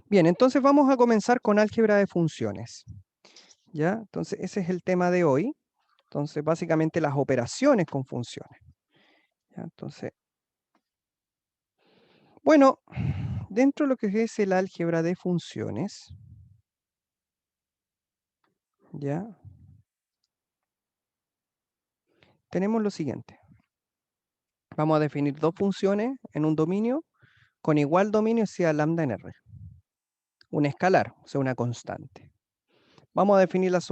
Bien, entonces vamos a comenzar con álgebra de funciones. ¿Ya? Entonces ese es el tema de hoy. Entonces básicamente las operaciones con funciones. ¿Ya? Entonces, bueno, dentro de lo que es el álgebra de funciones, ¿ya? Tenemos lo siguiente. Vamos a definir dos funciones en un dominio con igual dominio sea lambda en R. Un escalar, o sea, una constante. Vamos a definir las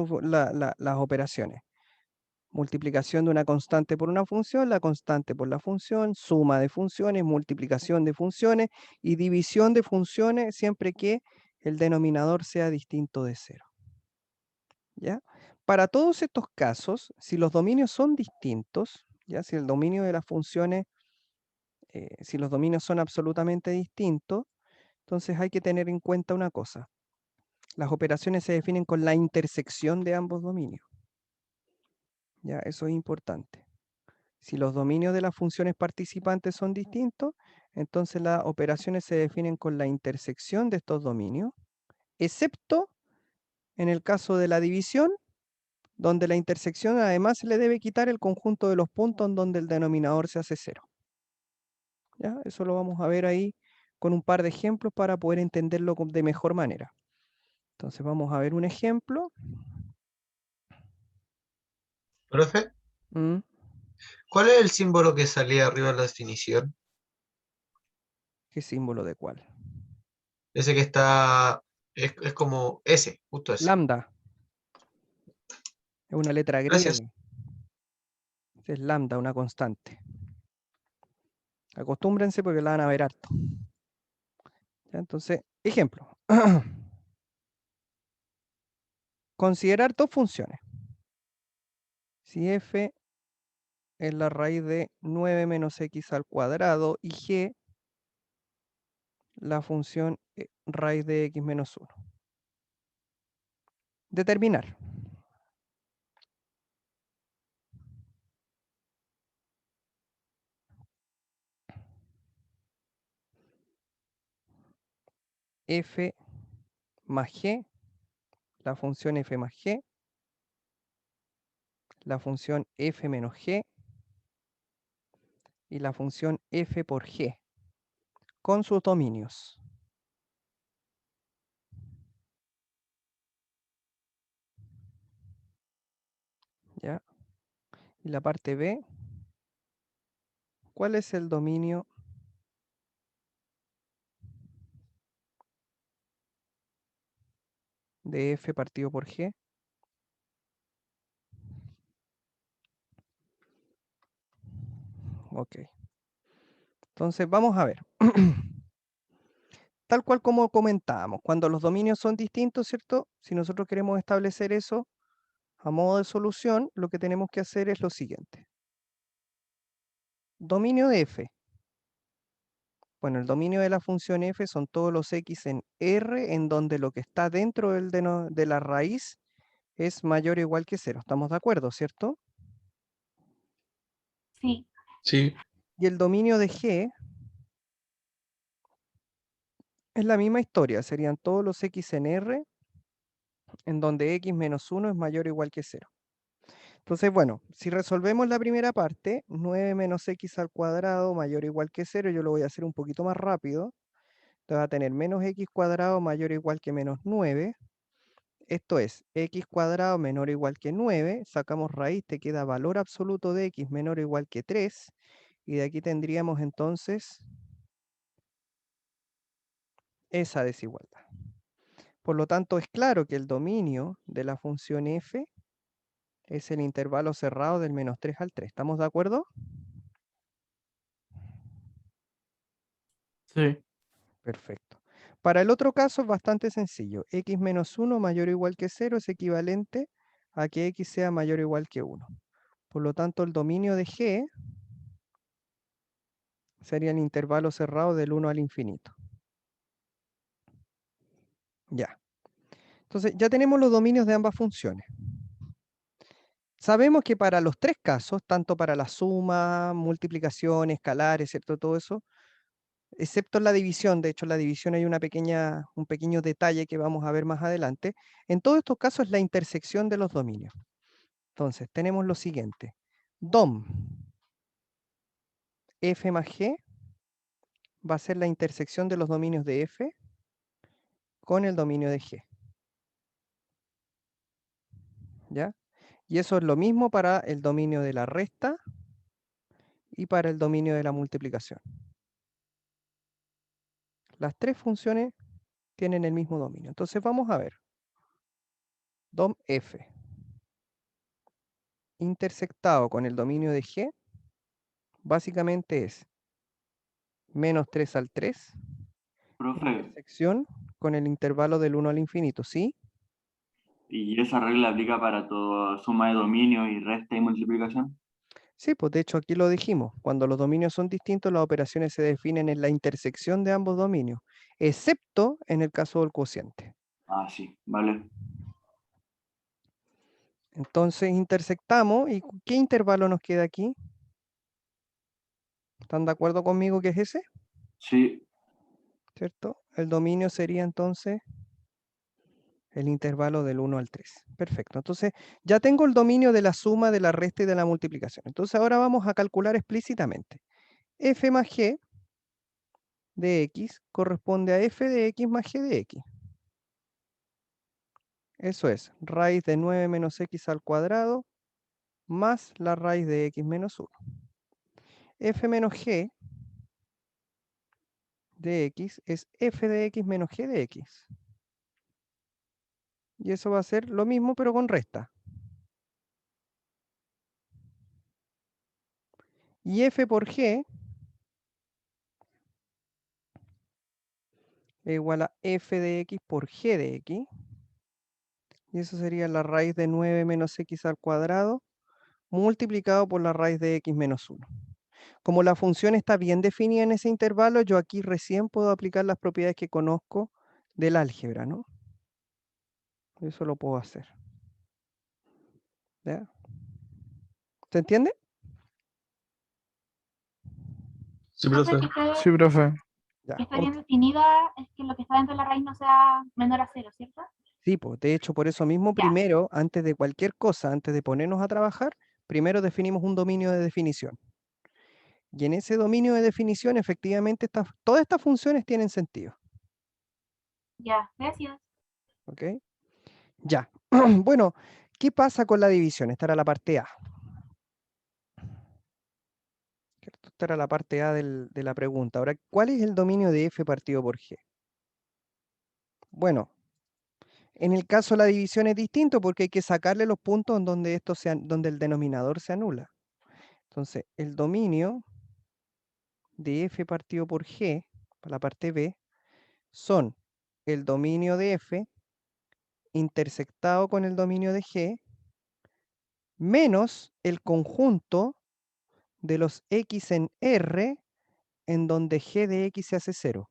operaciones. Multiplicación de una constante por una función, la constante por la función, suma de funciones, multiplicación de funciones y división de funciones siempre que el denominador sea distinto de cero. ¿Ya? Para todos estos casos, si los dominios son distintos, ¿ya? Si el dominio de las funciones, si los dominios son absolutamente distintos, entonces hay que tener en cuenta una cosa. Las operaciones se definen con la intersección de ambos dominios. ¿Ya? Eso es importante. Si los dominios de las funciones participantes son distintos, entonces las operaciones se definen con la intersección de estos dominios, excepto en el caso de la división, donde la intersección además se le debe quitar el conjunto de los puntos en donde el denominador se hace cero. ¿Ya? Eso lo vamos a ver ahí con un par de ejemplos para poder entenderlo de mejor manera. Entonces vamos a ver un ejemplo. Profe, ¿Mm? ¿cuál es el símbolo que salía arriba en la definición? ¿Qué símbolo de cuál? Ese que está, es como S, justo ese. Lambda, es una letra Gracias. griega. Es lambda, una constante. Acostúmbrense porque la van a ver harto. ¿Ya? Entonces, ejemplo. Considerar dos funciones. Si f es la raíz de 9 menos x al cuadrado y g la función raíz de x menos 1. Determinar. F más g, la función f más g, la función f menos g y la función f por g, con sus dominios. ¿Ya? Y la parte B, ¿cuál es el dominio de f partido por g? Ok. Entonces vamos a ver. Tal cual como comentábamos, cuando los dominios son distintos, ¿cierto? Si nosotros queremos establecer eso a modo de solución, lo que tenemos que hacer es lo siguiente. Dominio de f. Bueno, el dominio de la función f son todos los x en R, en donde lo que está dentro de la raíz es mayor o igual que 0. ¿Estamos de acuerdo, cierto? Sí. Sí. Y el dominio de g es la misma historia, serían todos los x en R, en donde x menos 1 es mayor o igual que 0. Entonces, bueno, si resolvemos la primera parte, 9 menos x al cuadrado mayor o igual que 0, yo lo voy a hacer un poquito más rápido. Entonces va a tener menos x cuadrado mayor o igual que menos 9. Esto es, x cuadrado menor o igual que 9. Sacamos raíz, te queda valor absoluto de x menor o igual que 3. Y de aquí tendríamos entonces esa desigualdad. Por lo tanto, es claro que el dominio de la función f es el intervalo cerrado del menos 3 al 3. ¿Estamos de acuerdo? Sí. Perfecto. Para el otro caso es bastante sencillo. X menos 1 mayor o igual que 0 es equivalente a que x sea mayor o igual que 1. Por lo tanto, el dominio de G sería el intervalo cerrado del 1 al infinito. Ya. Entonces, ya tenemos los dominios de ambas funciones. Sabemos que para los tres casos, tanto para la suma, multiplicación, escalares, ¿cierto? Todo eso, excepto en la división. De hecho, en la división hay un pequeño detalle que vamos a ver más adelante. En todos estos casos es la intersección de los dominios. Entonces, tenemos lo siguiente. DOM f más g va a ser la intersección de los dominios de f con el dominio de g. ¿Ya? Y eso es lo mismo para el dominio de la resta y para el dominio de la multiplicación. Las tres funciones tienen el mismo dominio. Entonces vamos a ver. DOM f intersectado con el dominio de g, básicamente es menos 3 al 3, Profe, intersección con el intervalo del 1 al infinito, ¿sí? ¿y esa regla aplica para toda suma de dominio y resta y multiplicación? Sí, pues de hecho aquí lo dijimos. Cuando los dominios son distintos, las operaciones se definen en la intersección de ambos dominios, excepto en el caso del cociente. Ah, sí, vale. Entonces intersectamos, ¿y qué intervalo nos queda aquí? ¿Están de acuerdo conmigo que es ese? Sí, ¿Cierto? El dominio sería entonces el intervalo del 1 al 3. Perfecto. Entonces ya tengo el dominio de la suma, de la resta y de la multiplicación. Entonces ahora vamos a calcular explícitamente. F más G de X corresponde a F de X más G de X. Eso es, raíz de 9 menos X al cuadrado más la raíz de X menos 1. F menos G de X es F de X menos G de X. Y eso va a ser lo mismo pero con resta. Y F por G es igual a F de X por G de X. Y eso sería la raíz de 9 menos X al cuadrado multiplicado por la raíz de X menos 1. Como la función está bien definida en ese intervalo, yo aquí recién puedo aplicar las propiedades que conozco del álgebra, ¿no? Eso lo puedo hacer. ¿Ya? ¿Se entiende? Sí, Profe, profe. Sí, profe. Ya. que esté bien definida es que lo que está dentro de la raíz no sea menor a cero, ¿cierto? Sí, pues, de hecho, por eso mismo, Ya. primero, antes de cualquier cosa, antes de ponernos a trabajar, primero definimos un dominio de definición. Y en ese dominio de definición, efectivamente, todas estas funciones tienen sentido. Ya, gracias. ¿Ok? Ya. Bueno, ¿qué pasa con la división? Esta era la parte A. ¿Cierto? Esta era la parte A de la pregunta. Ahora, ¿cuál es el dominio de f partido por g? Bueno, en el caso de la división es distinto porque hay que sacarle los puntos en donde, donde el denominador se anula. Entonces, el dominio de f partido por g, para la parte B, son el dominio de f intersectado con el dominio de g menos el conjunto de los x en R en donde g de x se hace 0.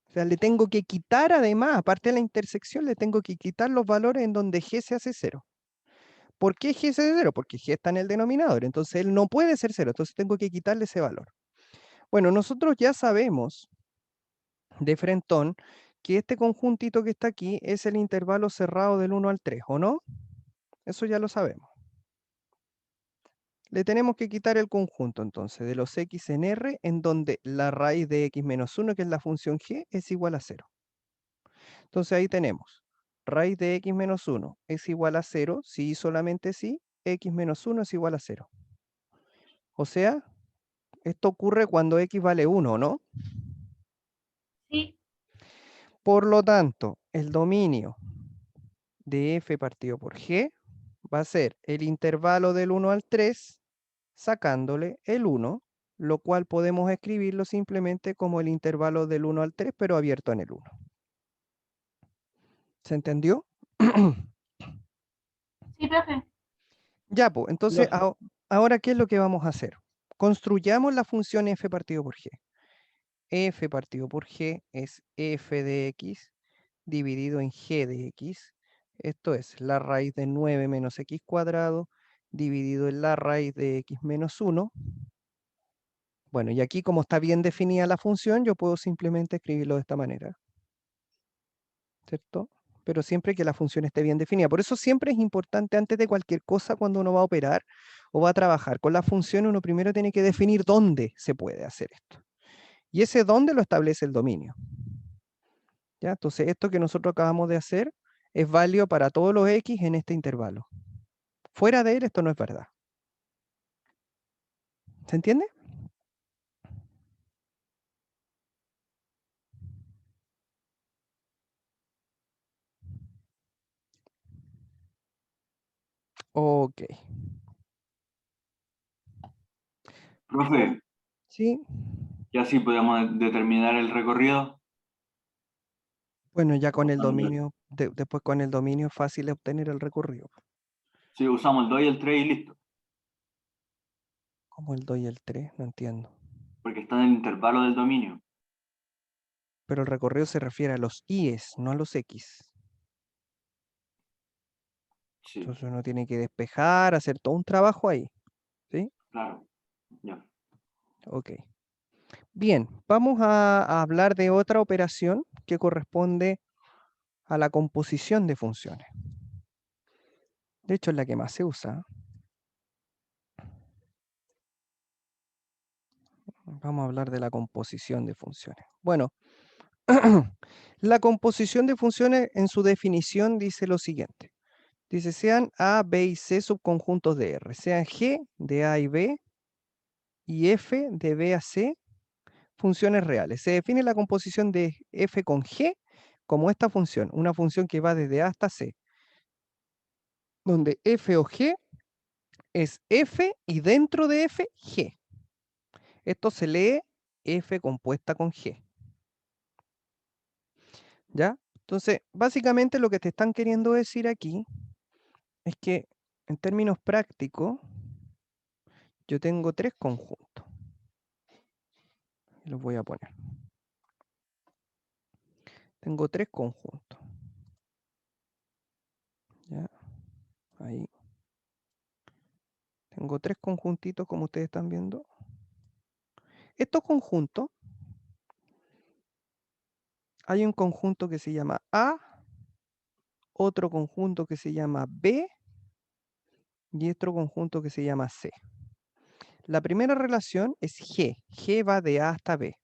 O sea, le tengo que quitar además, aparte de la intersección, le tengo que quitar los valores en donde g se hace 0. ¿Por qué g se hace 0? Porque g está en el denominador, entonces él no puede ser 0, entonces tengo que quitarle ese valor. Bueno, nosotros ya sabemos de frentón que este conjuntito que está aquí es el intervalo cerrado del 1 al 3, ¿o no? Eso ya lo sabemos. Le tenemos que quitar el conjunto entonces de los x en R en donde la raíz de x menos 1, que es la función g, es igual a 0. Entonces ahí tenemos raíz de x menos 1 es igual a 0, si y solamente si x menos 1 es igual a 0. O sea, esto ocurre cuando x vale 1, ¿no? Sí, Por lo tanto, el dominio de f partido por g va a ser el intervalo del 1 al 3 sacándole el 1, lo cual podemos escribirlo simplemente como el intervalo del 1 al 3, pero abierto en el 1. ¿Se entendió? sí, profe. Ya, pues, entonces Profe. ahora, ¿qué es lo que vamos a hacer? Construyamos la función f partido por g. F partido por g es f de x dividido en g de x. Esto es la raíz de 9 menos x cuadrado dividido en la raíz de x menos 1 Bueno, y aquí como está bien definida la función, yo puedo simplemente escribirlo de esta manera. ¿Cierto? Pero siempre que la función esté bien definida. Por eso siempre es importante antes de cualquier cosa cuando uno va a operar o va a trabajar con la función, uno primero tiene que definir dónde se puede hacer esto. Y ese dónde lo establece el dominio. ¿Ya? Entonces esto que nosotros acabamos de hacer es válido para todos los x en este intervalo. Fuera de él esto no es verdad. ¿Se entiende? Ok. Profe, Sí. y así podemos determinar el recorrido. Bueno, ya con el Usando el- dominio, después con el dominio es fácil obtener el recorrido. Sí, usamos el 2 y el 3 y listo. ¿Cómo el 2 y el 3? No entiendo. Porque está en el intervalo del dominio. Pero el recorrido se refiere a los i's, no a los x. Sí, Entonces uno tiene que despejar, hacer todo un trabajo ahí. ¿Sí? claro. Ya. Ok. Bien, vamos a hablar de otra operación que corresponde a la composición de funciones. De hecho, es la que más se usa. Vamos a hablar de la composición de funciones. Bueno, la composición de funciones en su definición dice lo siguiente. Dice, sean A, B y C subconjuntos de R, sean G de A y B y F de B a C funciones reales. Se define la composición de F con G como esta función, una función que va desde A hasta C, donde F o G es F y dentro de F, G. Esto se lee F compuesta con G. ¿Ya? Entonces, básicamente lo que te están queriendo decir aquí es que en términos prácticos, yo tengo tres conjuntos. Los voy a poner. Tengo tres conjuntos. ¿Ya? Ahí. Tengo tres conjuntitos como ustedes están viendo. Estos conjuntos, hay un conjunto que se llama A, otro conjunto que se llama B y otro conjunto que se llama C. La primera relación es G. G va de A hasta B.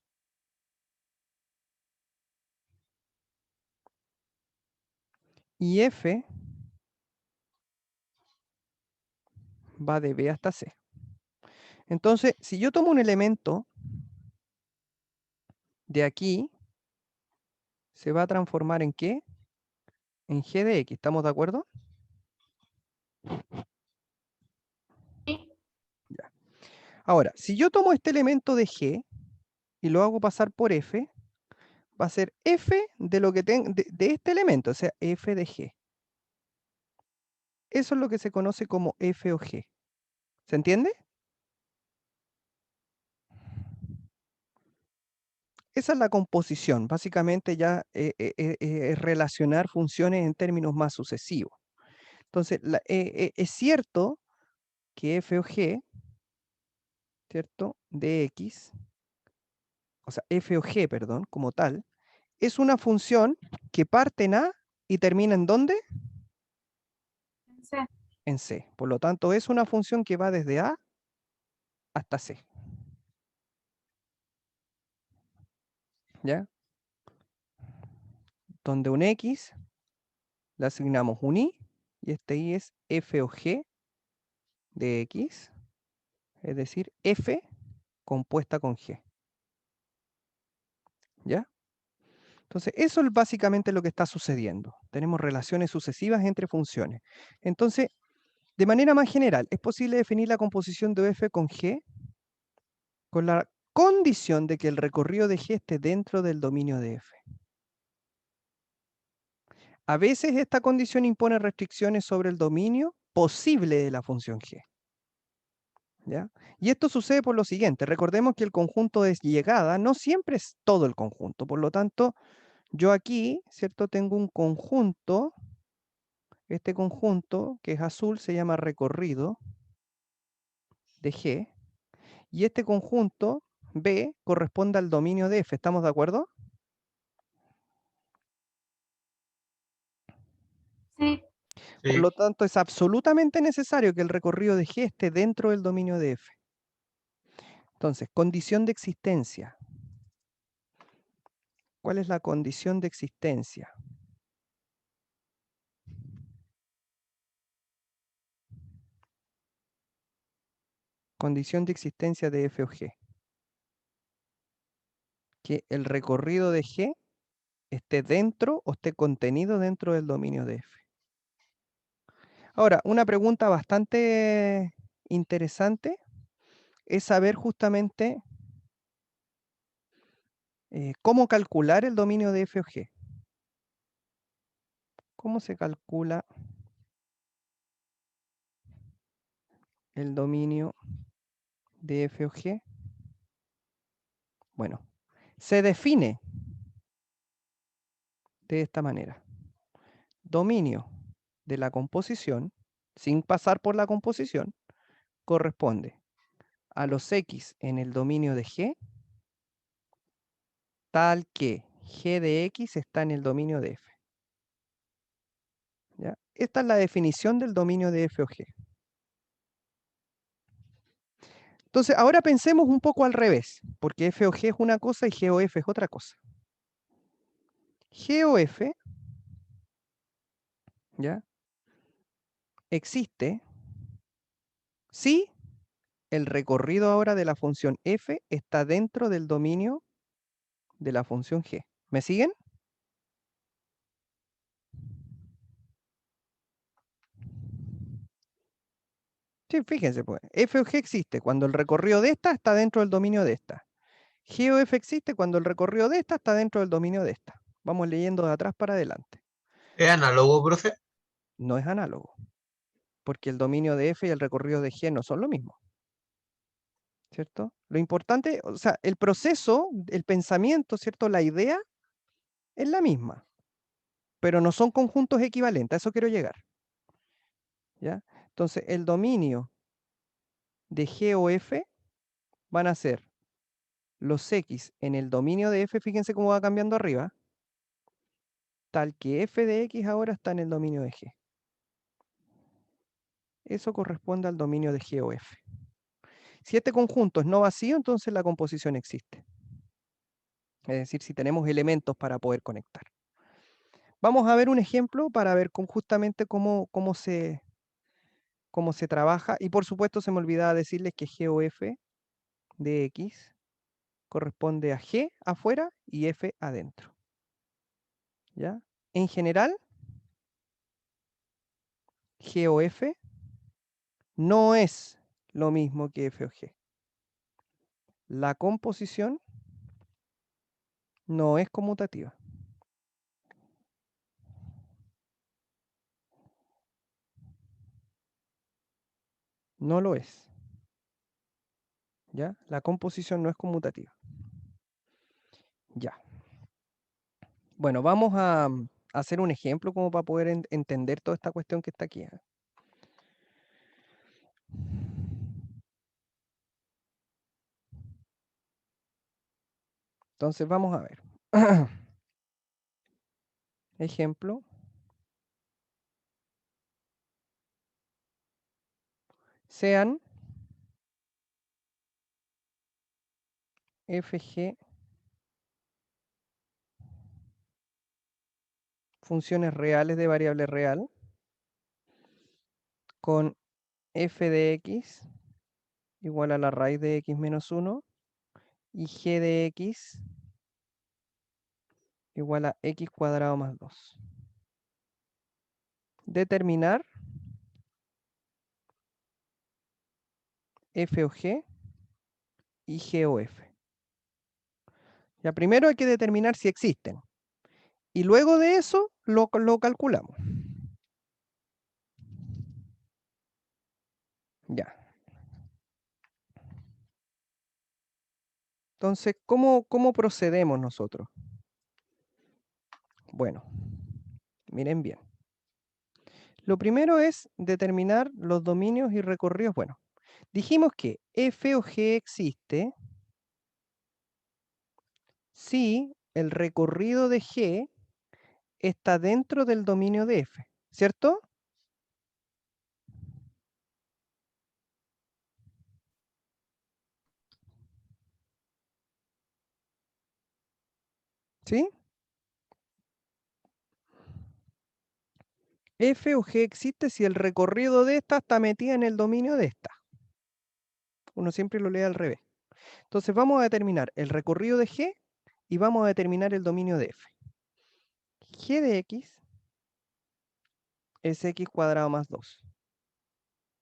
Y F va de B hasta C. Entonces, si yo tomo un elemento de aquí, se va a transformar ¿en qué? En G de X. ¿Estamos de acuerdo? Sí. Ya. Ahora, si yo tomo este elemento de G y lo hago pasar por F, va a ser F de lo que de este elemento, o sea, F de G. Eso es lo que se conoce como F o G. ¿Se entiende? Esa es la composición. Básicamente ya es relacionar funciones en términos más sucesivos. Entonces, es cierto que F o G, ¿cierto? De X, o sea, F o G, perdón, como tal, es una función que parte en A y termina ¿en dónde? Sí. En C. Por lo tanto, es una función que va desde A hasta C. ¿Ya? Donde un X le asignamos un Y y este Y es F o G de X, es decir, F compuesta con G. ¿Ya? Entonces, eso es básicamente lo que está sucediendo. Tenemos relaciones sucesivas entre funciones. Entonces, de manera más general, es posible definir la composición de F con G con la condición de que el recorrido de G esté dentro del dominio de F. A veces esta condición impone restricciones sobre el dominio posible de la función G. ¿Ya? Y esto sucede por lo siguiente. Recordemos que el conjunto de llegada no siempre es todo el conjunto. Por lo tanto, yo aquí, ¿cierto? Tengo un conjunto. Este conjunto, que es azul, se llama recorrido de G. Y este conjunto B corresponde al dominio de F. ¿Estamos de acuerdo? Sí, Por Sí. lo tanto, es absolutamente necesario que el recorrido de G esté dentro del dominio de F. Entonces, condición de existencia. ¿Cuál es la condición de existencia? Condición de existencia de F o G. Que el recorrido de G esté dentro o esté contenido dentro del dominio de F. Ahora, una pregunta bastante interesante es saber justamente cómo calcular el dominio de F o G. ¿Cómo se calcula el dominio de F o G? Bueno, se define de esta manera. Dominio de la composición, sin pasar por la composición, corresponde a los X en el dominio de G, tal que G de X está en el dominio de F. ¿Ya? Esta es la definición del dominio de F o G. Entonces, ahora pensemos un poco al revés, porque F o G es una cosa y G o F es otra cosa. G o F, ¿ya? Existe si el recorrido ahora de la función F está dentro del dominio de la función G. ¿Me siguen? Sí, fíjense, pues. F o G existe cuando el recorrido de esta está dentro del dominio de esta. G o F existe cuando el recorrido de esta está dentro del dominio de esta. Vamos leyendo de atrás para adelante. ¿Es análogo, profe? No es análogo, porque el dominio de F y el recorrido de G no son lo mismo. ¿Cierto? Lo importante, o sea, el proceso, el pensamiento, ¿cierto? La idea es la misma, pero no son conjuntos equivalentes, a eso quiero llegar. ¿Ya? Entonces, el dominio de G o F van a ser los X en el dominio de F, fíjense cómo va cambiando arriba, tal que F de X ahora está en el dominio de G. Eso corresponde al dominio de G o F. Si este conjunto es no vacío, entonces la composición existe. Es decir, si tenemos elementos para poder conectar. Vamos a ver un ejemplo para ver justamente cómo se trabaja. Y por supuesto se me olvidaba decirles que G o F de X corresponde a G afuera y F adentro. ¿Ya? En general, G o F no es lo mismo que F o G. La composición no es conmutativa. No lo es. ¿Ya? La composición no es conmutativa. Ya. Bueno, vamos a hacer un ejemplo como para poder entender toda esta cuestión que está aquí. Entonces vamos a ver. Ejemplo. Sean FG funciones reales de variable real con f de x igual a la raíz de x menos 1 y g de x igual a x cuadrado más 2. Determinar f o g y g o f. Ya primero hay que determinar si existen. Y luego de eso lo calculamos. Ya. Entonces, ¿cómo procedemos nosotros? Bueno, miren bien. Lo primero es determinar los dominios y recorridos. Bueno, dijimos que f o g existe si el recorrido de G está dentro del dominio de F, ¿cierto? ¿Sí? F o G existe si el recorrido de esta está metida en el dominio de esta. Uno siempre lo lee al revés. Entonces vamos a determinar el recorrido de G y vamos a determinar el dominio de F. G de X es X cuadrado más 2.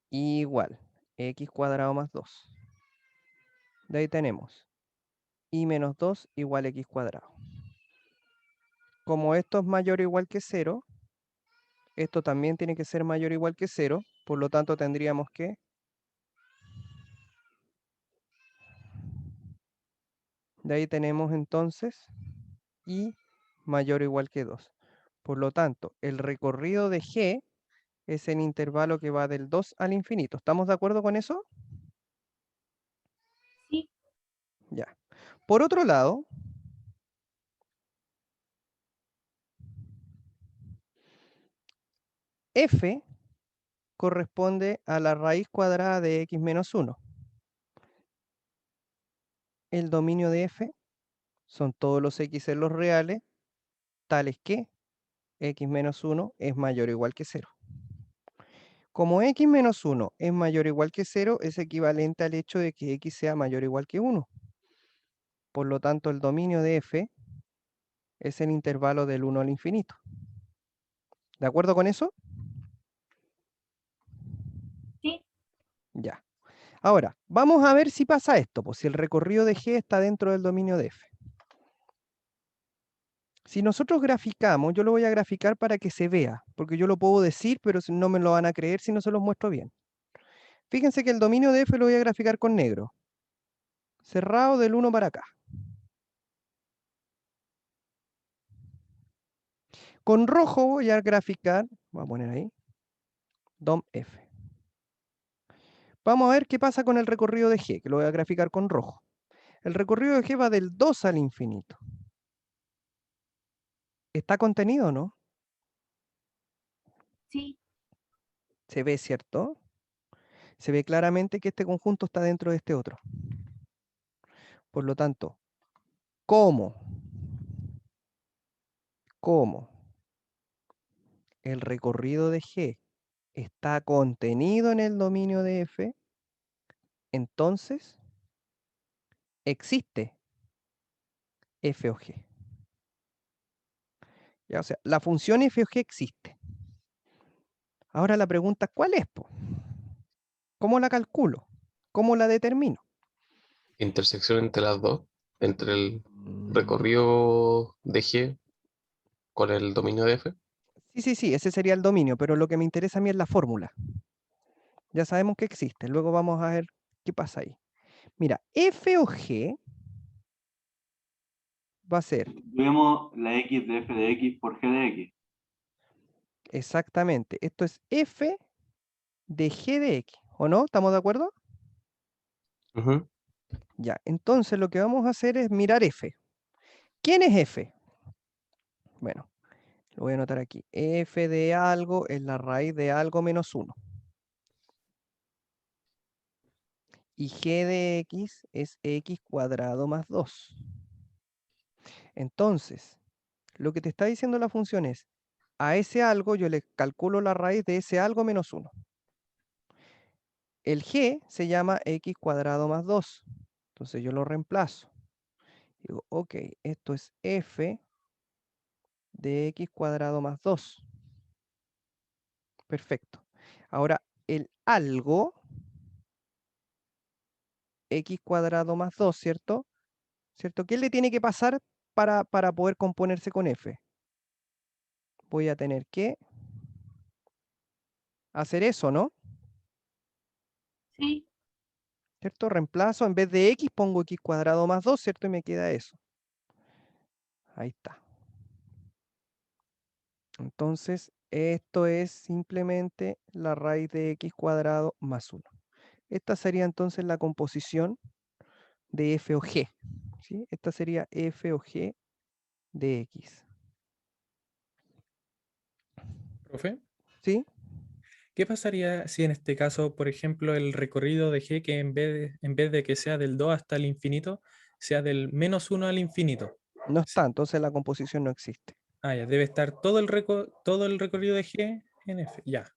Igual, X cuadrado más 2. De ahí tenemos Y menos 2 igual a X cuadrado. Como esto es mayor o igual que 0, esto también tiene que ser mayor o igual que 0, por lo tanto tendríamos que de ahí tenemos entonces Y mayor o igual que 2. Por lo tanto, el recorrido de G es el intervalo que va del 2 al infinito. ¿Estamos de acuerdo con eso? Sí, Ya. Por otro lado, F corresponde a la raíz cuadrada de X menos 1. El dominio de F son todos los X en los reales, tales que X menos 1 es mayor o igual que 0. Como X menos 1 es mayor o igual que 0, es equivalente al hecho de que X sea mayor o igual que 1. Por lo tanto, el dominio de F es el intervalo del 1 al infinito. ¿De acuerdo con eso? sí, Ya. Ahora, vamos a ver si pasa esto, pues si el recorrido de G está dentro del dominio de F. Si nosotros graficamos, yo lo voy a graficar para que se vea, porque yo lo puedo decir, pero no me lo van a creer si no se los muestro bien. Fíjense que el dominio de F lo voy a graficar con negro, cerrado del 1 para acá. Con rojo voy a graficar, voy a poner ahí, DOM F. Vamos a ver qué pasa con el recorrido de G, que lo voy a graficar con rojo. El recorrido de G va del 2 al infinito. ¿Está contenido o no? sí, Se ve, ¿cierto? Se ve claramente que este conjunto está dentro de este otro. Por lo tanto, ¿cómo el recorrido de G está contenido en el dominio de F, entonces existe F o G. Ya, o sea, la función F o G existe. Ahora la pregunta, ¿cuál es, po? ¿Cómo la calculo? ¿Cómo la determino? Intersección entre las dos, entre el recorrido de G con el dominio de F. Sí, ese sería el dominio, pero lo que me interesa a mí es la fórmula. Ya sabemos que existe, luego vamos a ver qué pasa ahí. Mira, F o G va a ser Vemos la X de F de X por G de X. exactamente, esto es F de G de X, ¿o no? ¿Estamos de acuerdo? Ujú. Ya, entonces lo que vamos a hacer es mirar F. ¿Quién es F? Bueno, lo voy a anotar aquí. F de algo es la raíz de algo menos 1. Y G de X es X cuadrado más 2. Entonces, lo que te está diciendo la función es, a ese algo yo le calculo la raíz de ese algo menos 1. El G se llama X cuadrado más 2. Entonces yo lo reemplazo. Digo, ok, esto es F de X cuadrado más 2. Perfecto. Ahora, el algo, X cuadrado más 2, ¿cierto? ¿Cierto? ¿Qué le tiene que pasar para poder componerse con F? Voy a tener que hacer eso, ¿no? sí, ¿Cierto? Reemplazo, en vez de X pongo X cuadrado más 2, ¿cierto? Y me queda eso. Ahí está. Entonces, esto es simplemente la raíz de X cuadrado más 1. Esta sería entonces la composición de F o G, ¿sí? Esta sería f o g de x. Profe, ¿Sí? ¿qué pasaría si en este caso, por ejemplo, el recorrido de G, que en vez de que sea del 2 hasta el infinito, sea del -1 al infinito? No Sí. está, entonces la composición no existe. Ah, ya, debe estar todo todo el recorrido de G en F. Ya, Sí,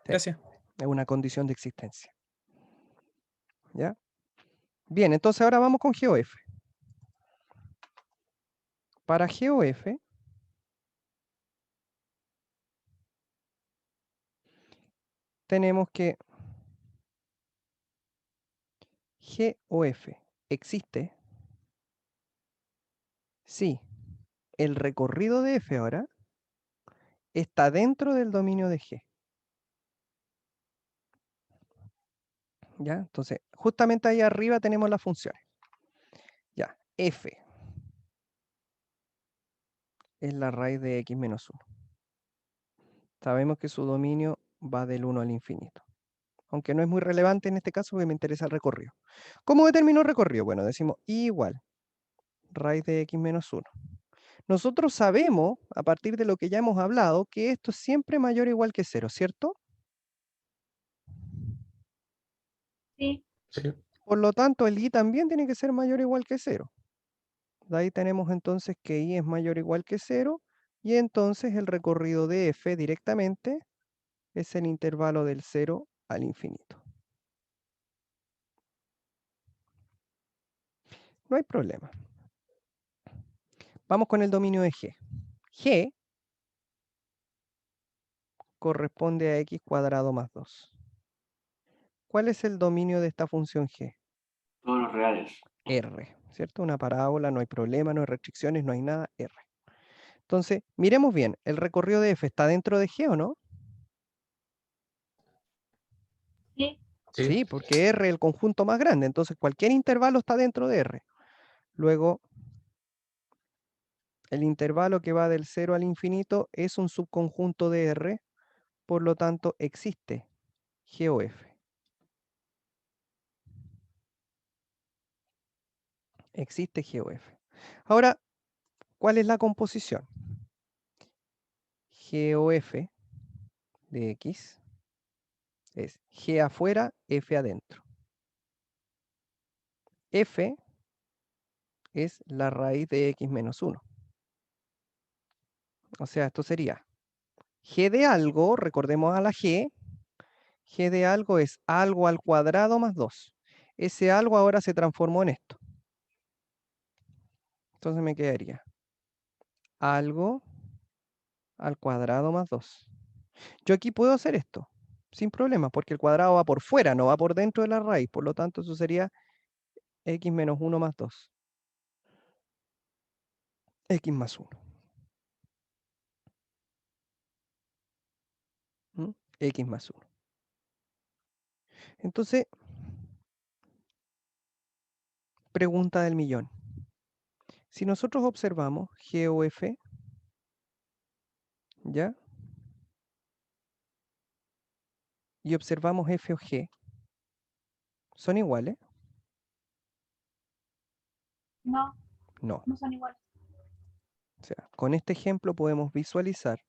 gracias. es una condición de existencia. ¿Ya? Bien, entonces ahora vamos con G o F. Para G o F, tenemos que G o F existe si el recorrido de F ahora está dentro del dominio de G. ¿Ya? Entonces, justamente ahí arriba tenemos las funciones. Ya, F es la raíz de x menos 1. Sabemos que su dominio va del 1 al infinito. Aunque no es muy relevante en este caso porque me interesa el recorrido. ¿Cómo determino el recorrido? Bueno, decimos I igual raíz de x menos 1. Nosotros sabemos, a partir de lo que ya hemos hablado, que esto es siempre mayor o igual que 0, ¿cierto? Sí, Sí. Por lo tanto, el I también tiene que ser mayor o igual que 0. De ahí tenemos entonces que I es mayor o igual que 0 y entonces el recorrido de F directamente es el intervalo del 0 al infinito. No hay problema. Vamos con el dominio de G. G corresponde a x cuadrado más 2. ¿Cuál es el dominio de esta función G? Todos los reales. R, ¿cierto? Una parábola, no hay problema, no hay restricciones, no hay nada, R. Entonces, miremos bien, ¿el recorrido de F está dentro de G o no? sí, Sí. Sí, porque R es el conjunto más grande, entonces cualquier intervalo está dentro de R. Luego, el intervalo que va del 0 al infinito es un subconjunto de R, por lo tanto existe G o F. Existe G o F. Ahora, ¿cuál es la composición? G o F de X es G afuera, F adentro. F es la raíz de X menos 1. O sea, esto sería G de algo, recordemos a la G de algo es algo al cuadrado más 2. Ese algo ahora se transformó en esto. Entonces me quedaría algo al cuadrado más 2. Yo aquí puedo hacer esto sin problema, porque el cuadrado va por fuera, no va por dentro de la raíz. Por lo tanto, eso sería x menos 1 más 2. X más 1. X más 1. Entonces, pregunta del millón. Si nosotros observamos G o F, ¿ya? Y observamos F o G, ¿son iguales? no, No. no son iguales. O sea, con este ejemplo podemos visualizar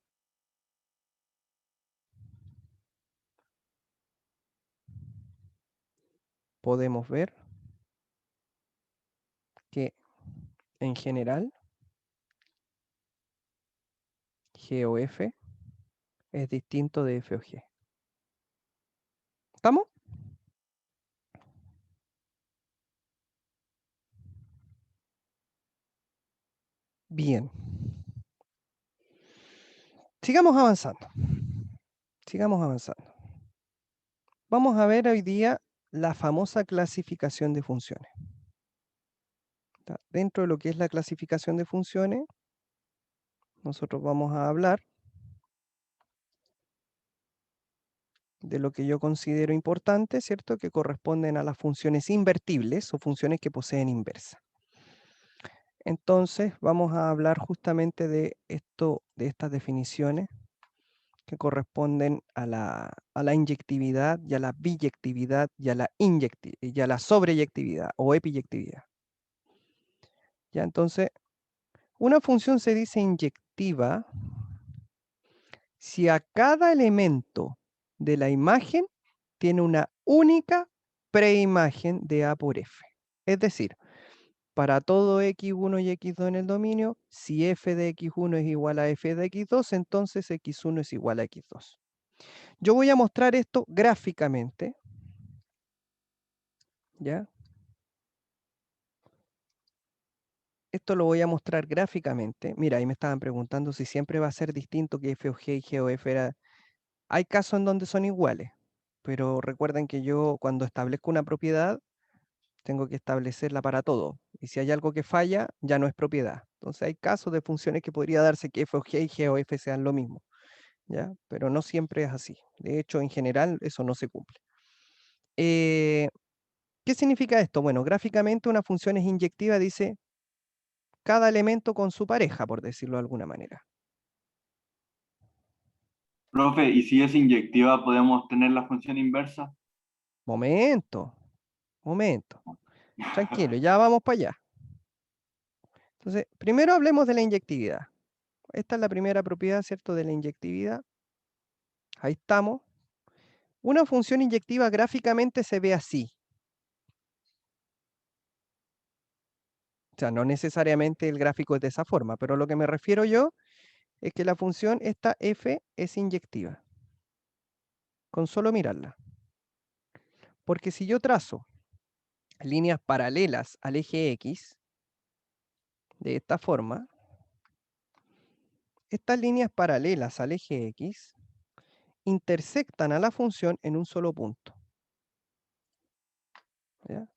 podemos ver que en general G o F es distinto de F o G. ¿Estamos? Bien. Sigamos avanzando. Sigamos avanzando. Vamos a ver hoy día la famosa clasificación de funciones. Dentro de lo que es la clasificación de funciones, nosotros vamos a hablar de lo que yo considero importante, ¿cierto? Que corresponden a las funciones invertibles o funciones que poseen inversa. Entonces, vamos a hablar justamente de esto, de estas definiciones que corresponden a la inyectividad y a la biyectividad y a la sobreyectividad o epiyectividad. Ya, entonces, una función se dice inyectiva si a cada elemento de la imagen tiene una única preimagen de A por F. Es decir, para todo x1 y x2 en el dominio, si f de x1 es igual a f de x2, entonces x1 es igual a x2. Yo voy a mostrar esto gráficamente. ¿Ya? Esto lo voy a mostrar gráficamente. Mira, ahí me estaban preguntando si siempre va a ser distinto que f o g y g o f era... Hay casos en donde son iguales, pero recuerden que yo cuando establezco una propiedad, tengo que establecerla para todo. Y si hay algo que falla, ya no es propiedad. Entonces hay casos de funciones que podría darse que f o g y g o f sean lo mismo. ¿Ya? Pero no siempre es así. De hecho, en general, eso no se cumple. ¿Qué significa esto? Bueno, gráficamente una función es inyectiva, dice cada elemento con su pareja, por decirlo de alguna manera. Profe, ¿y si es inyectiva podemos tener la función inversa? Momento. Tranquilo, ya vamos para allá. Entonces, primero hablemos de la inyectividad. Esta es la primera propiedad, ¿cierto?, de la inyectividad. Ahí estamos. Una función inyectiva gráficamente se ve así. O sea, no necesariamente el gráfico es de esa forma, pero lo que me refiero yo es que la función esta f es inyectiva. Con solo mirarla. Porque si yo trazo líneas paralelas al eje X, de esta forma, estas líneas paralelas al eje X intersectan a la función en un solo punto. ¿Ya?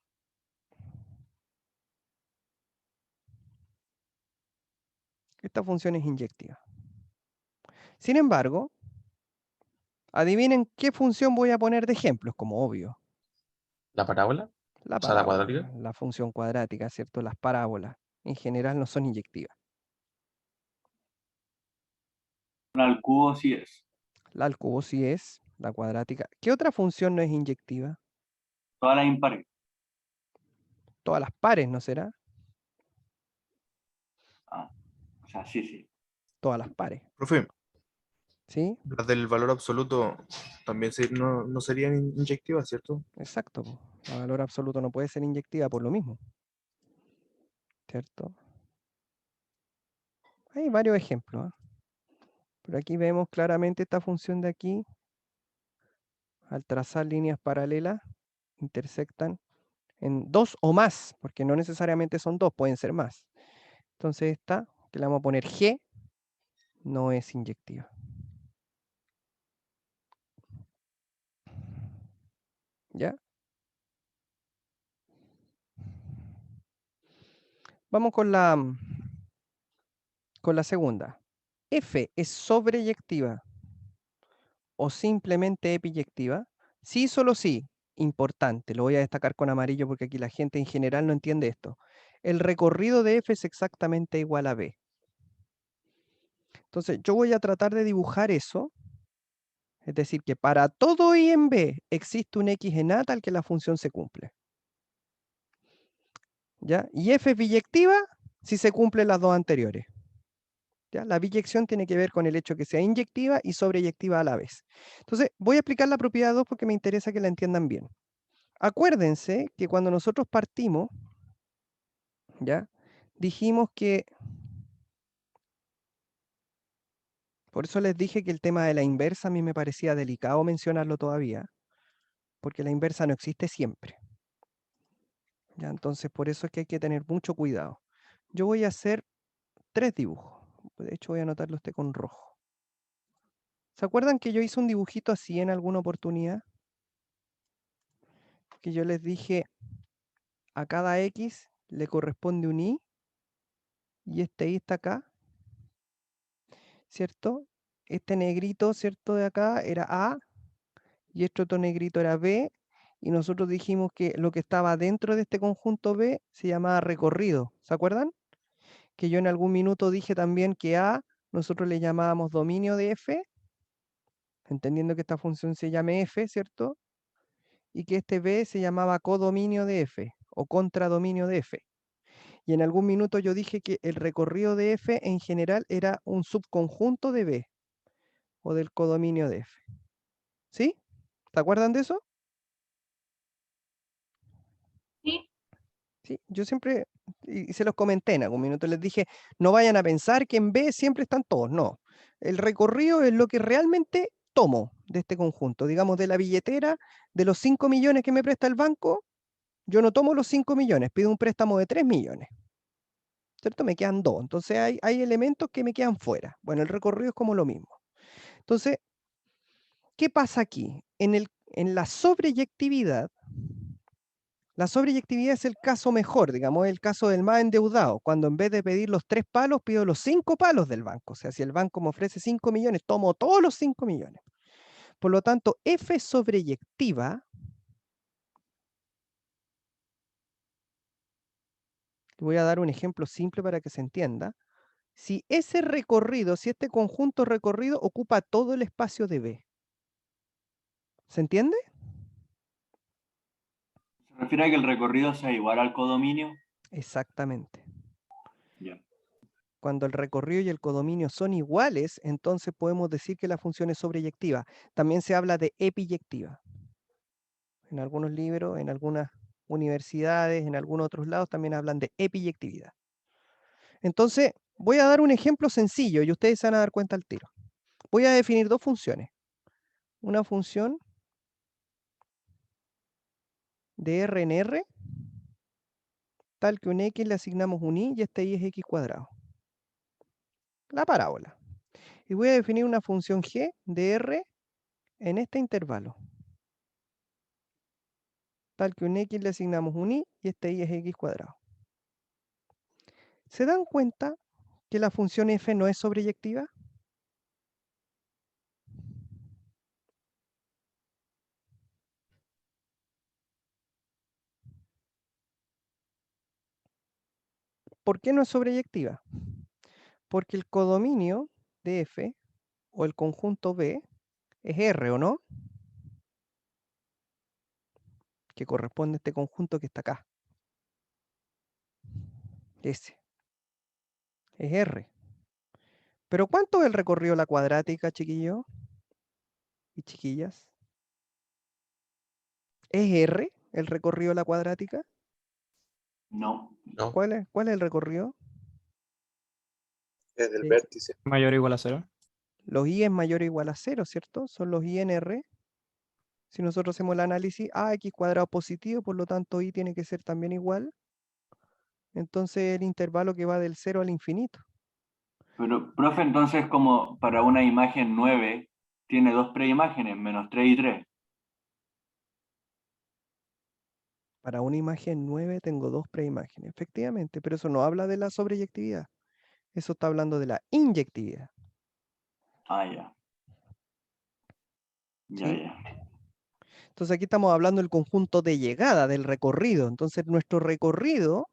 Esta función es inyectiva. Sin embargo, adivinen qué función voy a poner de ejemplo, es como obvio. ¿La parábola? La O sea, la parábola, cuadrática. la función cuadrática, ¿cierto? Las parábolas en general no son inyectivas. Al cubo sí es. La al cubo sí es, la cuadrática. ¿Qué otra función no es inyectiva? Todas las impares. Todas las pares, ¿no será? Ah, o sea, sí, sí. Todas las pares, Profe, ¿sí? las del valor absoluto también no serían inyectivas, ¿cierto? Exacto, po. La valor absoluto no puede ser inyectiva por lo mismo, ¿cierto? Hay varios ejemplos, ¿ah? Pero aquí vemos claramente esta función de aquí, al trazar líneas paralelas, intersectan en dos o más, porque no necesariamente son dos, pueden ser más. Entonces esta, que le vamos a poner G, no es inyectiva. ¿Ya? Vamos con la segunda. F es sobreyectiva o simplemente epiyectiva. Sí, solo sí. Importante, lo voy a destacar con amarillo porque aquí la gente en general no entiende esto. El recorrido de F es exactamente igual a B. Entonces, yo voy a tratar de dibujar eso. Es decir, que para todo I en B existe un X en A tal que la función se cumple. ¿Ya? Y F es biyectiva si se cumplen las dos anteriores. ¿Ya? La biyección tiene que ver con el hecho que sea inyectiva y sobreyectiva a la vez. Entonces, voy a explicar la propiedad 2 porque me interesa que la entiendan bien. Acuérdense que cuando nosotros partimos, ¿ya? Dijimos que... Por eso les dije que el tema de la inversa a mí me parecía delicado mencionarlo todavía, porque la inversa no existe siempre. ¿Ya? Entonces, por eso es que hay que tener mucho cuidado. Yo voy a hacer 3 dibujos. De hecho, voy a anotarlo este con rojo. ¿Se acuerdan que yo hice un dibujito así en alguna oportunidad? Que yo les dije, a cada X le corresponde un Y, y este Y está acá, ¿cierto? Este negrito, ¿cierto? De acá era A, y este otro negrito era B, y nosotros dijimos que lo que estaba dentro de este conjunto B se llamaba recorrido, ¿se acuerdan? Que yo en algún minuto dije también que A nosotros le llamábamos dominio de F, entendiendo que esta función se llame F, ¿cierto? Y que este B se llamaba codominio de F, o contradominio de F. Y en algún minuto yo dije que el recorrido de F en general era un subconjunto de B o del codominio de F. ¿Sí? ¿Se acuerdan de eso? Sí, Sí, yo siempre, y se los comenté en algún minuto, les dije, no vayan a pensar que en B siempre están todos, no. El recorrido es lo que realmente tomo de este conjunto. Digamos, de la billetera, de los 5 millones que me presta el banco, yo no tomo los 5 millones, pido un préstamo de 3 millones. ¿Cierto? Me quedan 2. Entonces hay elementos que me quedan fuera. Bueno, el recorrido es como lo mismo. Entonces, ¿qué pasa aquí? En la sobreyectividad es el caso mejor, digamos, el caso del más endeudado, cuando en vez de pedir los 3 palos, pido los 5 palos del banco. O sea, si el banco me ofrece 5 millones, tomo todos los 5 millones. Por lo tanto, F sobreyectiva, voy a dar un ejemplo simple para que se entienda. Si ese recorrido, si este conjunto recorrido ocupa todo el espacio de B. ¿Se entiende? ¿Se refiere a que el recorrido sea igual al codominio? Exactamente. Ya. Cuando el recorrido y el codominio son iguales, entonces podemos decir que la función es sobreyectiva. También se habla de epiyectiva. En algunos libros, en algunas universidades, en algunos otros lados también hablan de epiyectividad. Entonces, voy a dar un ejemplo sencillo y ustedes se van a dar cuenta al tiro. Voy a definir dos funciones. Una función de R en R, tal que un X le asignamos un Y y este Y es X cuadrado. La parábola. Y voy a definir una función G de R en este intervalo, tal que un X le asignamos un Y y este Y es X cuadrado. ¿Se dan cuenta que la función F no es sobreyectiva? ¿Por qué no es sobreyectiva? Porque el codominio de F o el conjunto B es R, ¿o no? Que corresponde a este conjunto que está acá. Ese. Es R. ¿Pero cuánto es el recorrido de la cuadrática, chiquillos y chiquillas? ¿Es R el recorrido de la cuadrática? No. No, ¿Cuál es el recorrido? Desde el Sí. vértice. Mayor o igual a 0. Los I es mayor o igual a 0, ¿cierto? Son los I en R. Si nosotros hacemos el análisis, X cuadrado positivo, por lo tanto I tiene que ser también igual. Entonces el intervalo que va del 0 al infinito. Pero, profe, entonces como para una imagen 9, tiene dos preimágenes, menos 3 y 3. Para una imagen 9 tengo dos preimágenes, efectivamente, pero eso no habla de la sobreyectividad. Eso está hablando de la inyectividad. Ah, ya. Ya, ¿Sí? ya. Entonces aquí estamos hablando del conjunto de llegada, del recorrido. Entonces nuestro recorrido,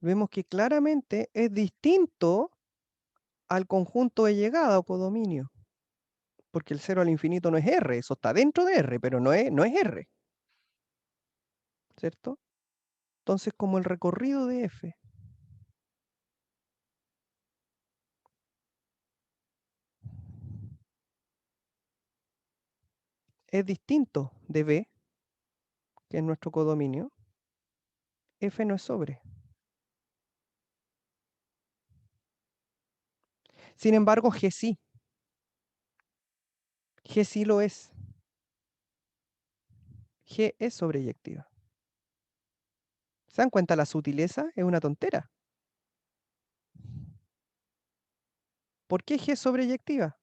vemos que claramente es distinto al conjunto de llegada o codominio. Porque el 0 al infinito no es R, eso está dentro de R, pero no es R. ¿Cierto? Entonces, como el recorrido de F es distinto de B, que es nuestro codominio, F no es sobre. Sin embargo, G sí. G sí lo es. G es sobreyectiva. ¿Se dan cuenta la sutileza? Es una tontera. ¿Por qué G es sobreyectiva?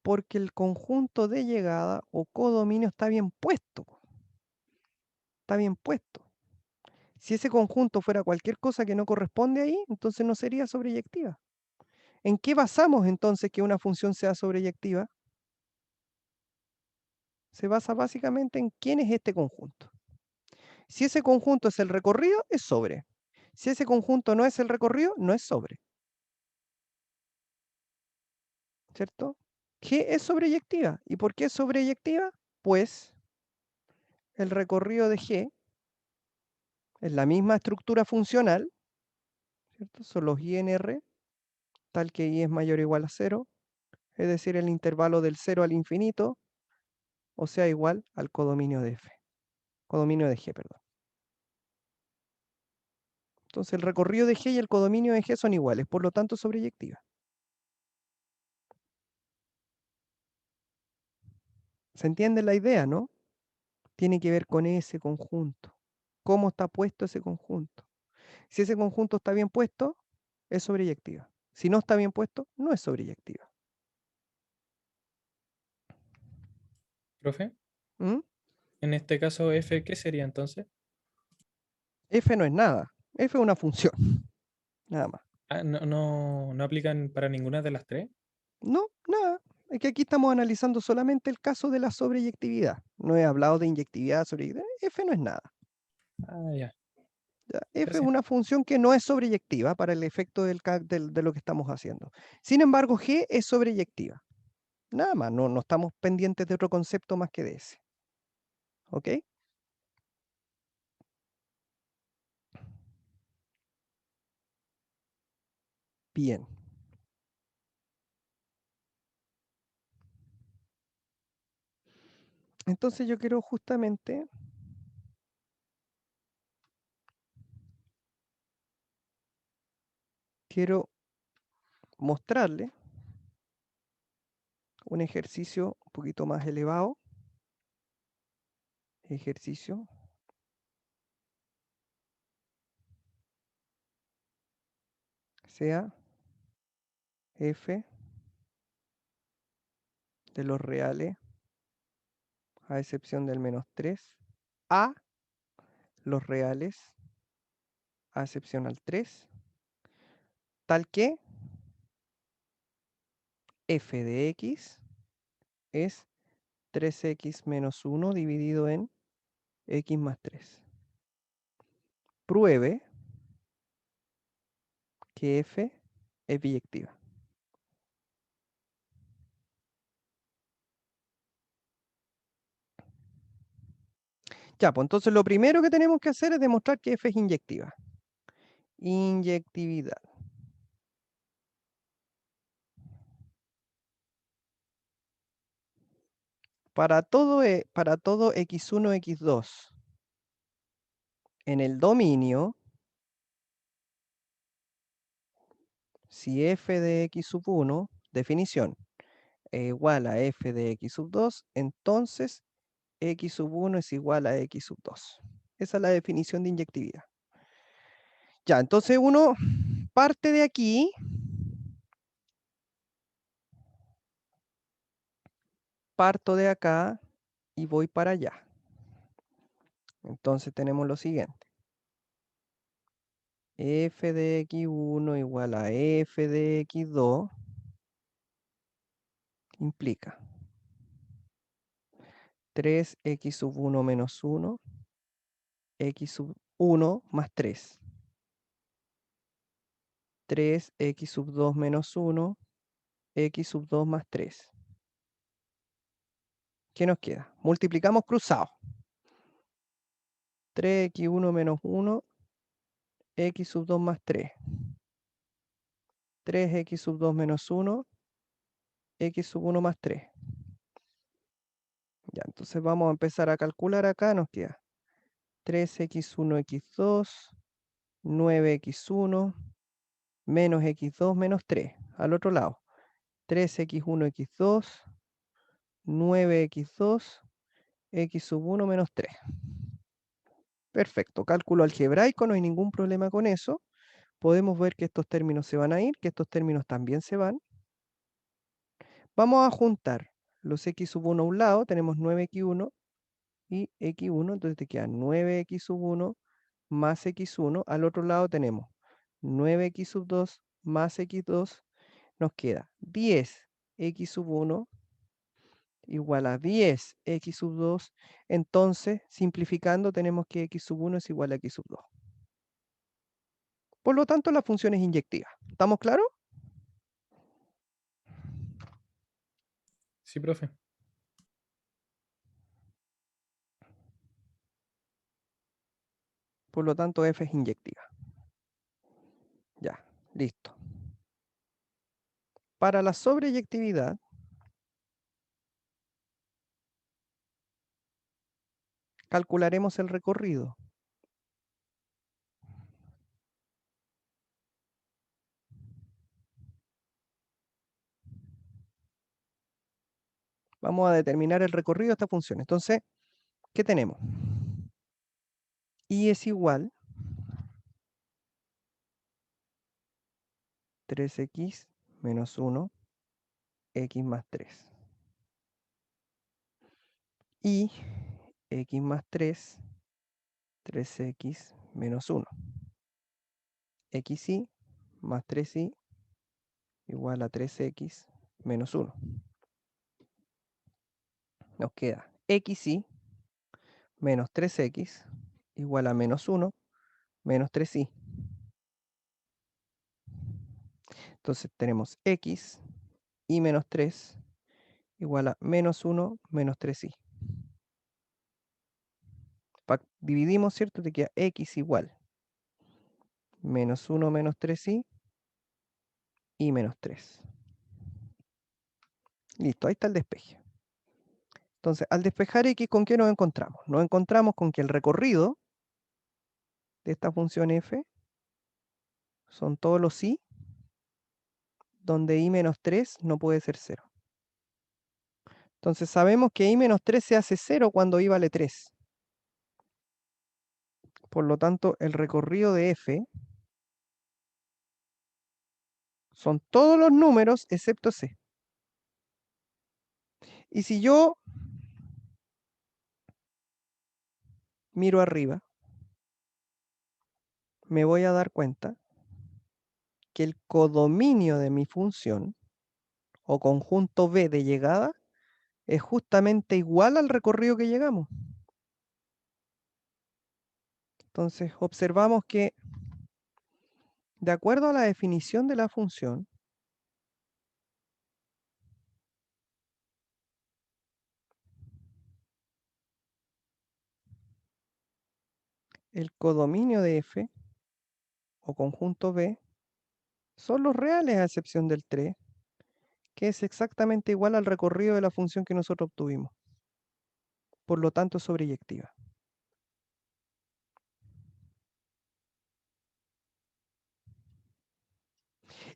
Porque el conjunto de llegada o codominio está bien puesto. Está bien puesto. Si ese conjunto fuera cualquier cosa que no corresponde ahí, entonces no sería sobreyectiva. ¿En qué basamos entonces que una función sea sobreyectiva? Se basa básicamente en quién es este conjunto. Si ese conjunto es el recorrido, es sobre. Si ese conjunto no es el recorrido, no es sobre. ¿Cierto? G es sobreyectiva. ¿Y por qué es sobreyectiva? Pues el recorrido de G es la misma estructura funcional, ¿cierto? Son los I en R, tal que I es mayor o igual a 0, es decir, el intervalo del 0 al infinito, o sea, igual al codominio de F, codominio de G, perdón. Entonces el recorrido de G y el codominio de G son iguales, por lo tanto sobreyectiva. ¿Se entiende la idea, no? Tiene que ver con ese conjunto. ¿Cómo está puesto ese conjunto? Si ese conjunto está bien puesto, es sobreyectiva. Si no está bien puesto, no es sobreyectiva. Profe, ¿Mm? en este caso f, ¿qué sería entonces? F no es nada. F es una función. Nada más. Ah, no aplican para ninguna de las tres. No, nada. Es que aquí estamos analizando solamente el caso de la sobreyectividad. No he hablado de inyectividad, sobreyectividad. F no es nada. Ah, ya. ¿Ya? F es Gracias. una función que no es sobreyectiva para el efecto de lo que estamos haciendo. Sin embargo, G es sobreyectiva. Nada más, no estamos pendientes de otro concepto más que de ese. ¿Ok? Bien. Entonces yo quiero justamente mostrarle un ejercicio un poquito más elevado. Ejercicio. Sea F de los reales, a excepción del -3, a los reales, a excepción al 3, tal que f de x es 3x menos 1 dividido en x más 3. Pruebe que f es biyectiva. Ya, pues entonces lo primero que tenemos que hacer es demostrar que f es inyectiva. Inyectividad. Para todo x1, x2 en el dominio, si f de x sub 1, definición, es igual a f de x sub 2, entonces x sub 1 es igual a x sub 2. Esa es la definición de inyectividad. Ya, entonces uno parte de aquí, parto de acá y voy para allá. Entonces tenemos lo siguiente. F de x1 igual a f de x2 implica 3x sub 1 menos 1, x sub 1 más 3. 3x sub 2 menos 1, x sub 2 más 3. ¿Qué nos queda? Multiplicamos cruzados. 3x1 menos 1, x sub 2 más 3. 3x sub 2 menos 1, x sub 1 más 3. Ya, entonces vamos a empezar a calcular acá, nos queda 3x1, x2, 9x1, menos x2, menos 3. Al otro lado, 3x1, x2, 9x2, x sub 1 menos 3. Perfecto, cálculo algebraico, no hay ningún problema con eso. Podemos ver que estos términos se van a ir, que estos términos también se van. Vamos a juntar los x sub 1 a un lado, tenemos 9x1 y x1, entonces te queda 9x sub 1 más x1. Al otro lado tenemos 9x sub 2 más x2, nos queda 10x sub 1 igual a 10x sub 2. Entonces, simplificando, tenemos que x sub 1 es igual a x sub 2. Por lo tanto, la función es inyectiva. ¿Estamos claros? Sí, profe. Por lo tanto, f es inyectiva. Ya. Listo. Para la sobreyectividad, calcularemos el recorrido. Vamos a determinar el recorrido de esta función. Entonces, ¿qué tenemos? Y es igual 3x menos 1, x más 3. Y x más 3, 3x menos 1. xy más 3y igual a 3x menos 1. Nos queda xy menos 3x igual a menos 1 menos 3y. Entonces tenemos x y menos 3 igual a menos 1 menos 3y. Dividimos, ¿cierto? Te queda x igual menos 1 menos 3y y menos 3. Listo, ahí está el despeje. Entonces, al despejar x, ¿con qué nos encontramos? Nos encontramos con que el recorrido de esta función f son todos los y, donde y menos 3 no puede ser 0. Entonces sabemos que i menos 3 se hace 0 cuando i vale 3. Por lo tanto, el recorrido de f son todos los números excepto c. Y si yo miro arriba, me voy a dar cuenta que el codominio de mi función, o conjunto B de llegada, es justamente igual al recorrido que llegamos. Entonces, observamos que, de acuerdo a la definición de la función, el codominio de f, o conjunto B, son los reales a excepción del 3, que es exactamente igual al recorrido de la función que nosotros obtuvimos. Por lo tanto, es sobreyectiva.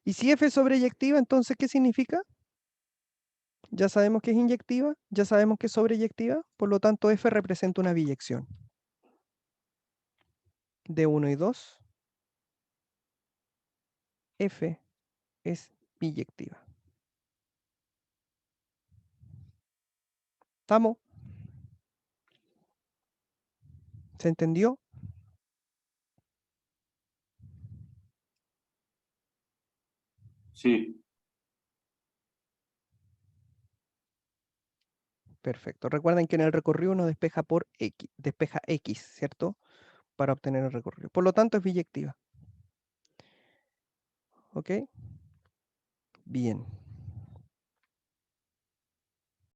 Y si f es sobreyectiva, entonces, ¿qué significa? Ya sabemos que es inyectiva, ya sabemos que es sobreyectiva, por lo tanto, f representa una biyección. De 1 y 2, f es biyectiva. ¿Estamos? ¿Se entendió? Sí, Perfecto. Recuerden que en el recorrido uno despeja por x, despeja x, ¿cierto? Para obtener el recorrido. Por lo tanto, es biyectiva. ¿Ok? Bien.